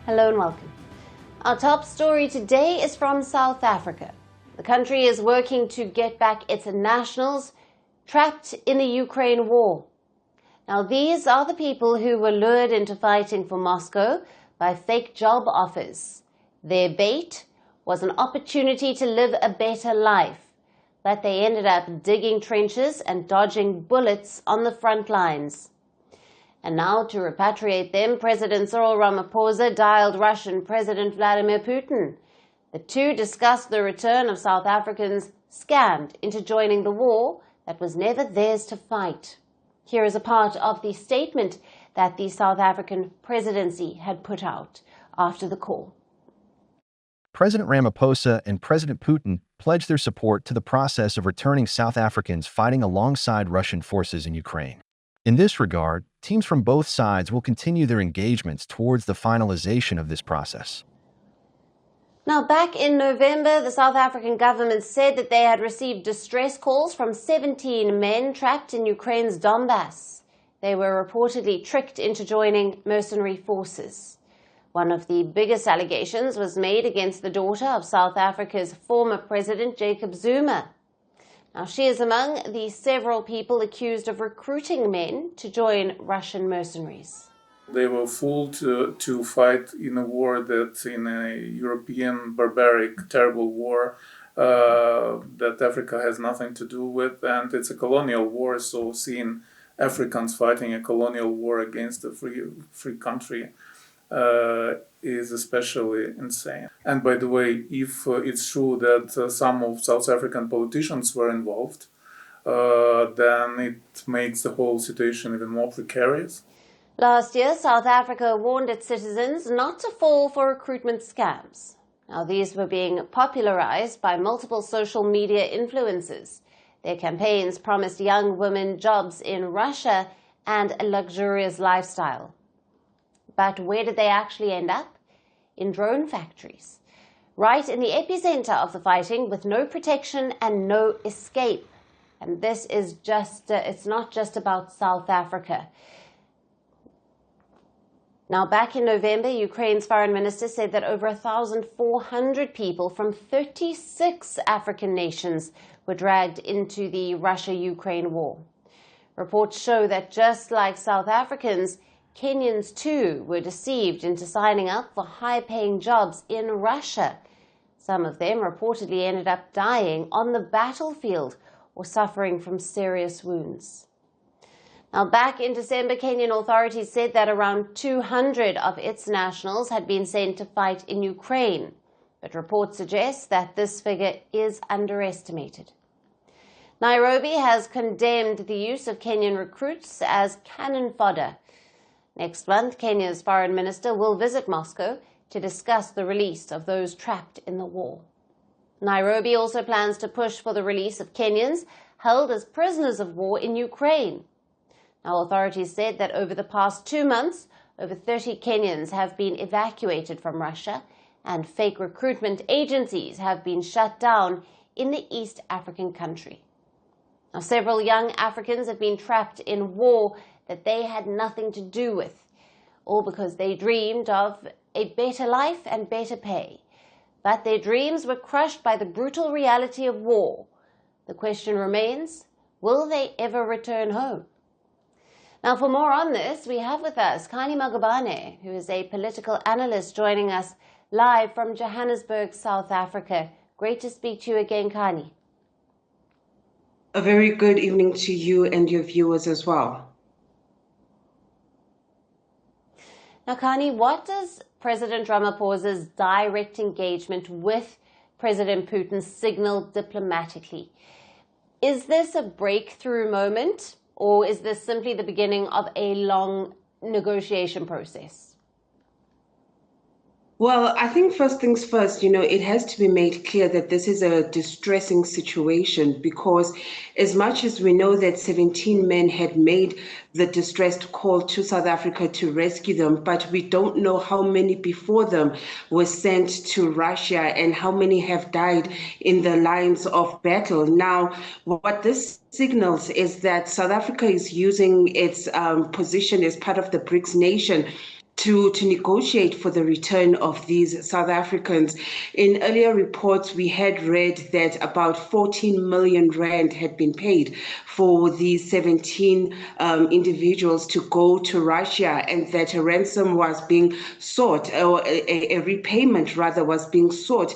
Hello and welcome. Our top story today is from South Africa. The country is working to get back its nationals trapped in the Ukraine war. Now, these are the people who were lured into fighting for Moscow by fake job offers. Their bait was an opportunity to live a better life, but they ended up digging trenches and dodging bullets on the front lines. And now, to repatriate them, President Cyril Ramaphosa dialed Russian President Vladimir Putin. The two discussed the return of South Africans scammed into joining the war that was never theirs to fight. Here is a part of the statement that the South African Presidency had put out after the call. President Ramaphosa and President Putin pledged their support to the process of returning South Africans fighting alongside Russian forces in Ukraine. In this regard, teams from both sides will continue their engagements towards the finalization of this process. Now, back in November, the South African government said that they had received distress calls from 17 men trapped in Ukraine's Donbas. They were reportedly tricked into joining mercenary forces. One of the biggest allegations was made against the daughter of South Africa's former president, Jacob Zuma. Now, she is among the several people accused of recruiting men to join Russian mercenaries. They were fooled to fight in a war that's in a European, barbaric, terrible war that Africa has nothing to do with. And it's a colonial war, so seeing Africans fighting a colonial war against a free country is especially insane. And by the way, if it's true that some of South African politicians were involved, then it makes the whole situation even more precarious. Last year, South Africa warned its citizens not to fall for recruitment scams. Now, these were being popularized by multiple social media influencers. Their campaigns promised young women jobs in Russia and a luxurious lifestyle. But where did they actually end up? In drone factories, right in the epicenter of the fighting, with no protection and no escape. And this is it's not just about South Africa. Now, back in November, Ukraine's foreign minister said that over 1,400 people from 36 African nations were dragged into the Russia-Ukraine war. Reports show that just like South Africans, Kenyans too were deceived into signing up for high-paying jobs in Russia. Some of them reportedly ended up dying on the battlefield or suffering from serious wounds. Now, back in December, Kenyan authorities said that around 200 of its nationals had been sent to fight in Ukraine, but reports suggest that this figure is underestimated. Nairobi has condemned the use of Kenyan recruits as cannon fodder. Next month, Kenya's foreign minister will visit Moscow to discuss the release of those trapped in the war. Nairobi also plans to push for the release of Kenyans held as prisoners of war in Ukraine. Now, authorities said that over the past 2 months, over 30 Kenyans have been evacuated from Russia, and fake recruitment agencies have been shut down in the East African country. Now, several young Africans have been trapped in war that they had nothing to do with, all because they dreamed of a better life and better pay. But their dreams were crushed by the brutal reality of war. The question remains, will they ever return home? Now, for more on this, we have with us Kani Magabane, who is a political analyst, joining us live from Johannesburg, South Africa. Great to speak to you again, Kani. A very good evening to you and your viewers as well. Now, Kani, what does President Ramaphosa's direct engagement with President Putin signal diplomatically? Is this a breakthrough moment, or is this simply the beginning of a long negotiation process? Well, I think first things first, it has to be made clear that this is a distressing situation, because as much as we know that 17 men had made the distressed call to South Africa to rescue them, but we don't know how many before them were sent to Russia and how many have died in the lines of battle. Now, what this signals is that South Africa is using its position as part of the BRICS nation to negotiate for the return of these South Africans. In earlier reports, we had read that about 14 million rand had been paid for these 17 individuals to go to Russia, and that a ransom was being sought, or a repayment rather was being sought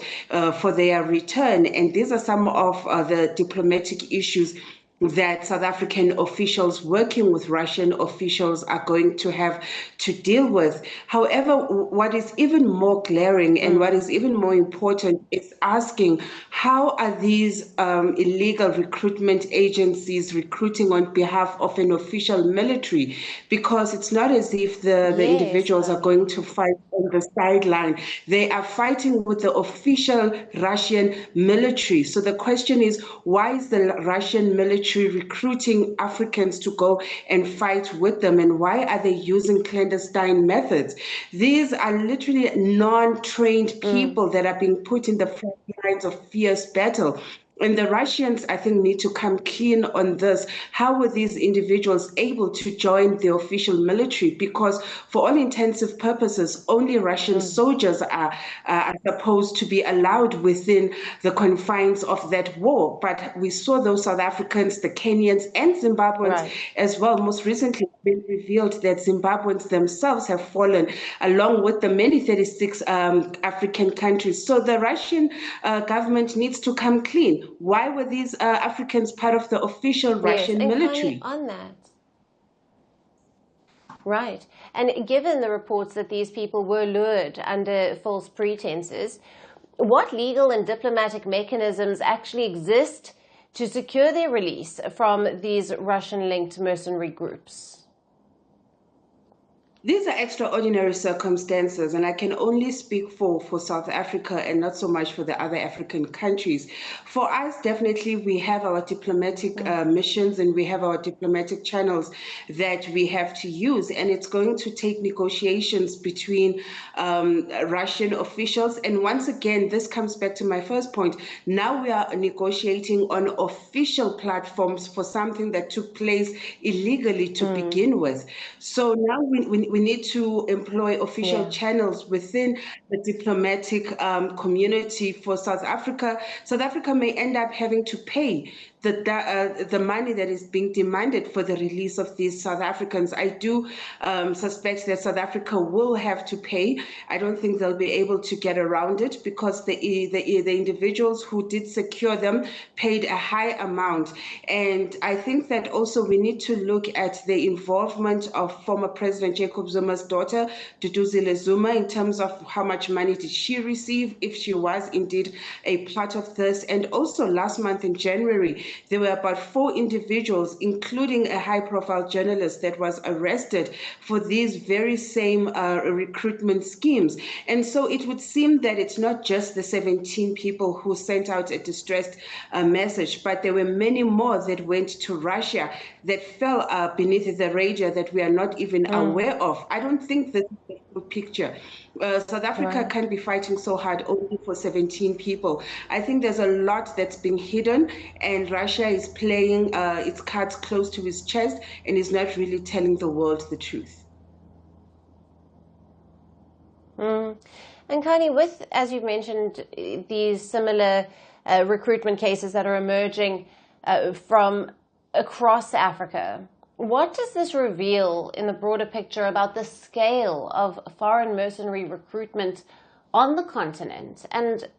for their return. And these are some of the diplomatic issues that South African officials working with Russian officials are going to have to deal with. However, what is even more glaring and what is even more important is asking, how are these illegal recruitment agencies recruiting on behalf of an official military? Because it's not as if the individuals are going to fight on the sideline. They are fighting with the official Russian military. So the question is, why is the Russian military recruiting Africans to go and fight with them, and why are they using clandestine methods? These are literally non-trained people that are being put in the front lines of fierce battle. And the Russians, I think, need to come clean on this. How were these individuals able to join the official military? Because for all intensive purposes, only Russian soldiers are supposed to be allowed within the confines of that war. But we saw those South Africans, the Kenyans and Zimbabweans as well. Most recently, it's been revealed that Zimbabweans themselves have fallen, along with the many 36 African countries. So the Russian government needs to come clean. Why were these Africans part of the official Russian military? On that. Right. And given the reports that these people were lured under false pretenses, what legal and diplomatic mechanisms actually exist to secure their release from these Russian-linked mercenary groups? These are extraordinary circumstances, and I can only speak for South Africa and not so much for the other African countries. For us, definitely, we have our diplomatic missions and we have our diplomatic channels that we have to use, and it's going to take negotiations between Russian officials. And once again, this comes back to my first point. Now we are negotiating on official platforms for something that took place illegally to begin with. So now we need to employ official channels within the diplomatic community for South Africa. South Africa may end up having to pay the money that is being demanded for the release of these South Africans. I do suspect that South Africa will have to pay. I don't think they'll be able to get around it, because the individuals who did secure them paid a high amount. And I think that also we need to look at the involvement of former President Jacob Zuma's daughter, Duduzile Zuma, in terms of how much money did she receive, if she was indeed a part of this. And also last month in January, there were about 4 individuals, including a high-profile journalist, that was arrested for these very same recruitment schemes. And so it would seem that it's not just the 17 people who sent out a distressed message, but there were many more that went to Russia that fell beneath the radar that we are not even aware of. I don't think this is the full picture. South Africa can't be fighting so hard only for 17 people. I think there's a lot that's been hidden, and Russia is playing its cards close to its chest and is not really telling the world the truth. And Kani, with, as you've mentioned, these similar recruitment cases that are emerging from across Africa, what does this reveal in the broader picture about the scale of foreign mercenary recruitment on the continent, and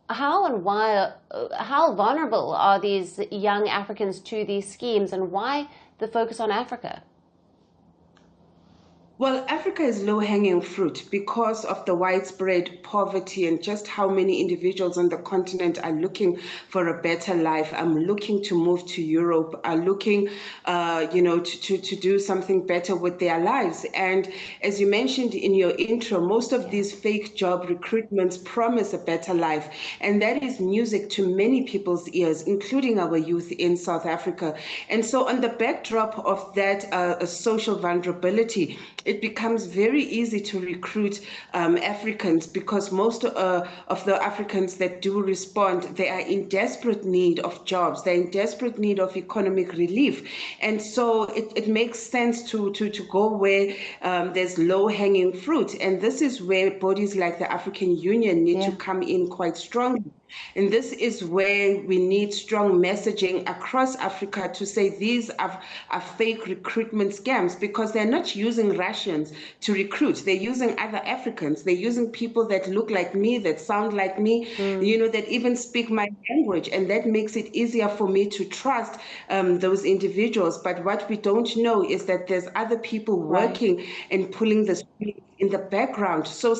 how and why, how vulnerable are these young Africans to these schemes, and why the focus on Africa? Well, Africa is low-hanging fruit because of the widespread poverty and just how many individuals on the continent are looking for a better life. I'm looking to move to Europe, are looking, to do something better with their lives. And as you mentioned in your intro, most of these fake job recruitments promise a better life. And that is music to many people's ears, including our youth in South Africa. And so on the backdrop of that social vulnerability, it becomes very easy to recruit Africans, because most of the Africans that do respond, they are in desperate need of jobs. They're in desperate need of economic relief. And so it makes sense to go where there's low-hanging fruit. And this is where bodies like the African Union need to come in quite strongly. And this is where we need strong messaging across Africa to say these are fake recruitment scams, because they're not using Russians to recruit. They're using other Africans. They're using people that look like me, that sound like me, that even speak my language. And that makes it easier for me to trust those individuals. But what we don't know is that there's other people working and pulling the strings in the background. So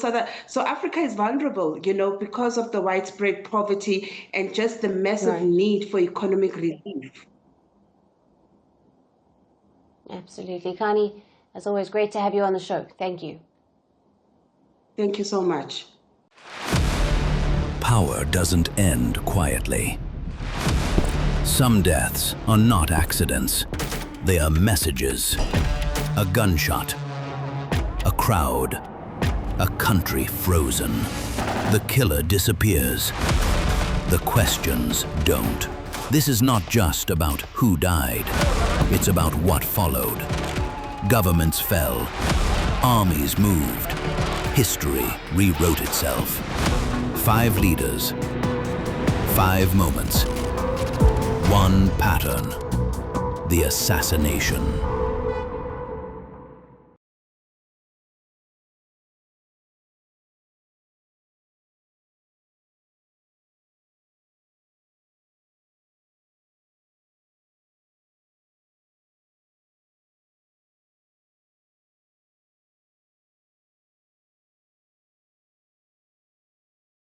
Africa is vulnerable, because of the widespread poverty and just the massive need for economic relief. Absolutely. Kani, as always, great to have you on the show. Thank you. Thank you so much. Power doesn't end quietly. Some deaths are not accidents. They are messages. A gunshot. A crowd. A country frozen. The killer disappears. The questions don't. This is not just about who died. It's about what followed. Governments fell. Armies moved. History rewrote itself. 5 leaders. 5 moments. One pattern. The assassination.